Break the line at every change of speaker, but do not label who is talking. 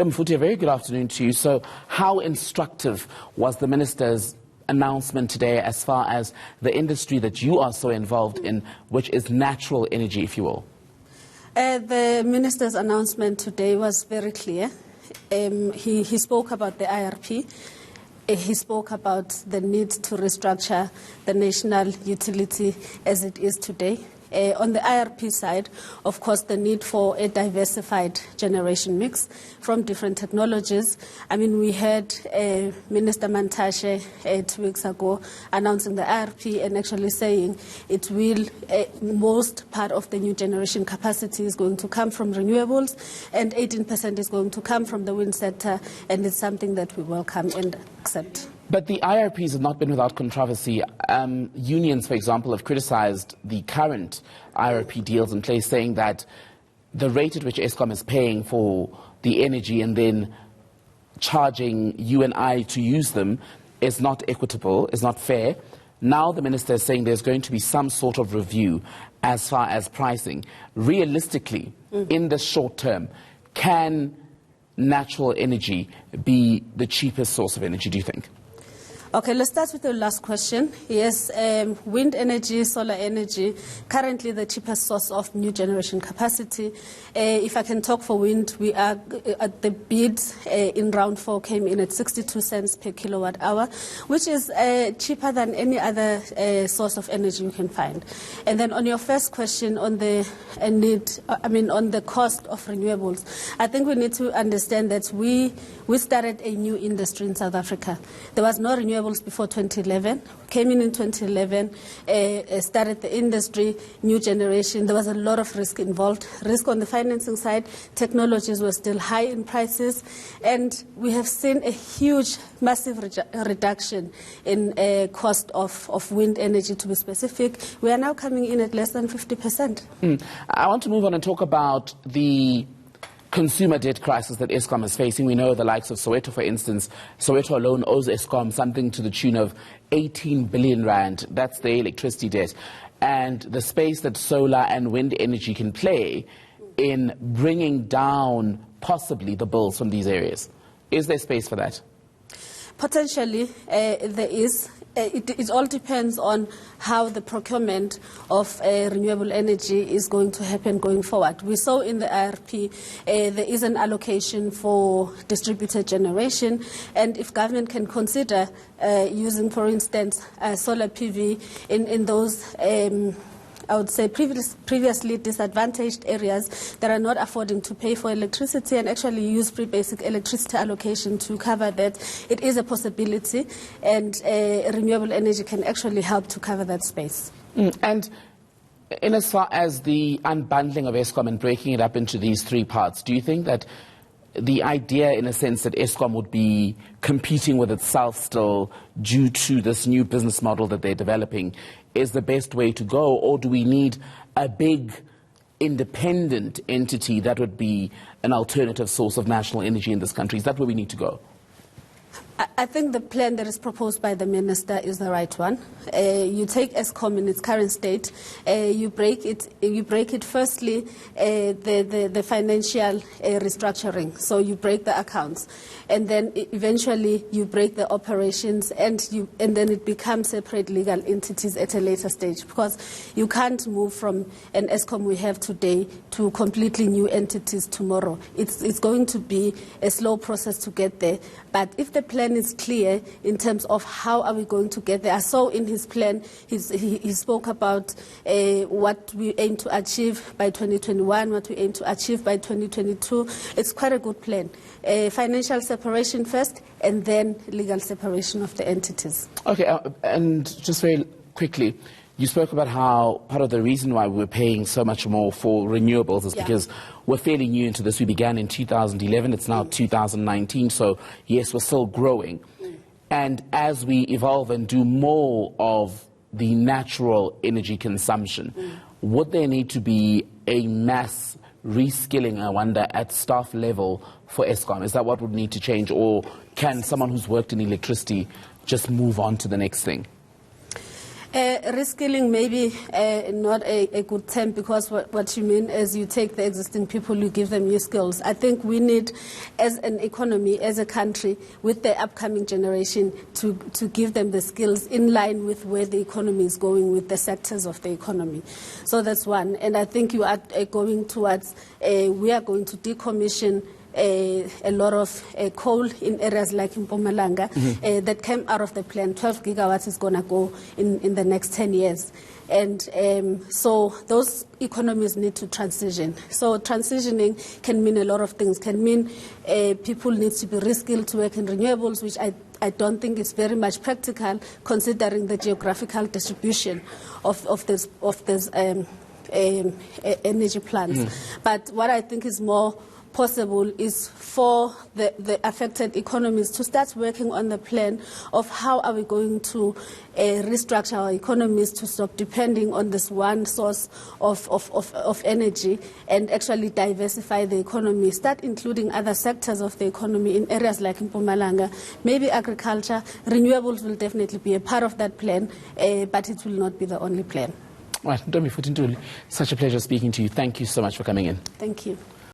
Mfuti, a very good afternoon to you. So how instructive was the Minister's announcement today as far as the industry that you are so involved in, which is natural energy, if you will?
The Minister's announcement today was very clear. He spoke about the IRP. He spoke about the need to restructure the national utility as it is today. On the IRP side, of course, the need for a diversified generation mix from different technologies. I mean, we had Minister Mantashe 2 weeks ago announcing the IRP and actually saying it will, most part of the new generation capacity is going to come from renewables and 18% is going to come from the wind sector, and it's something that we welcome and accept.
But the IRPs have not been without controversy. Unions, for example, have criticized the current IRP deals in place, saying that the rate at which Eskom is paying for the energy and then charging you and I to use them is not equitable, is not fair. Now the minister is saying there's going to be some sort of review as far as pricing. Realistically, in the short term, can natural energy be the cheapest source of energy, do you think?
Okay, let's start with the last question. Yes, wind energy, solar energy, currently the cheapest source of new generation capacity. If I can talk for wind, we are at the bid in round 4 came in at 62 cents per kilowatt hour, which is cheaper than any other source of energy you can find. And then on your first question on the on the cost of renewables, I think we need to understand that we started a new industry in South Africa. There was no renewables before 2011, came in 2011, started the industry, new generation. There was a lot of risk involved, risk on the financing side. Technologies were still high in prices, and we have seen a huge, massive reduction in cost of wind energy, to be specific. We are now coming in at less than 50%.
I want to move on and talk about the consumer debt crisis that Eskom is facing. We know the likes of Soweto, for instance. Soweto alone owes Eskom something to the tune of 18 billion rand. That's their electricity debt. And the space that solar and wind energy can play in bringing down possibly the bills from these areas. Is there space for that?
Potentially, there is. It all depends on how the procurement of renewable energy is going to happen going forward. We saw in the IRP there is an allocation for distributed generation, and if government can consider using, for instance, solar PV in those I would say previously disadvantaged areas that are not affording to pay for electricity and actually use pre-basic electricity allocation to cover that, it is a possibility, and renewable energy can actually help to cover that space.
And in as far as the unbundling of Eskom and breaking it up into these 3 parts, do you think that the idea, in a sense, that Eskom would be competing with itself still due to this new business model that they're developing is the best way to go, or do we need a big independent entity that would be an alternative source of national energy in this country? Is that where we need to go?
I think the plan that is proposed by the minister is the right one. You take Eskom in its current state, you break it firstly, the financial restructuring. So you break the accounts, and then eventually you break the operations, and then it becomes separate legal entities at a later stage, because you can't move from an Eskom we have today to completely new entities tomorrow. It's going to be a slow process to get there. But if the plan is clear in terms of how are we going to get there, I saw in his plan he spoke about what we aim to achieve by 2021, what we aim to achieve by 2022. It's quite a good plan. Financial separation first, and then legal separation of the entities. Okay,
and just very quickly, you spoke about how part of the reason why we're paying so much more for renewables is because we're fairly new into this. We began in 2011. It's now 2019. So, yes, we're still growing. And as we evolve and do more of the natural energy consumption, would there need to be a mass reskilling, I wonder, at staff level for Eskom? Is that what would need to change? Or can someone who's worked in electricity just move on to the next thing?
Reskilling may be not a good term, because what you mean is you take the existing people, you give them new skills. I think we need, as an economy, as a country, with the upcoming generation, to give them the skills in line with where the economy is going, with the sectors of the economy. So that's one. And I think you are going towards, we are going to decommission a lot of coal in areas like in Mpumalanga that came out of the plan. 12 gigawatts is going to go in the next 10 years. And so those economies need to transition. So transitioning can mean a lot of things. Can mean people need to be reskilled to work in renewables, which I don't think is very much practical, considering the geographical distribution of this energy plants. But what I think is more possible is for the affected economies to start working on the plan of how are we going to restructure our economies to stop depending on this one source of energy, and actually diversify the economy, start including other sectors of the economy in areas like Mpumalanga, maybe agriculture. Renewables will definitely be a part of that plan, but it will not be the only plan.
Right, Ntombi Futintuli, such a pleasure speaking to you. Thank you so much for coming in.
Thank you.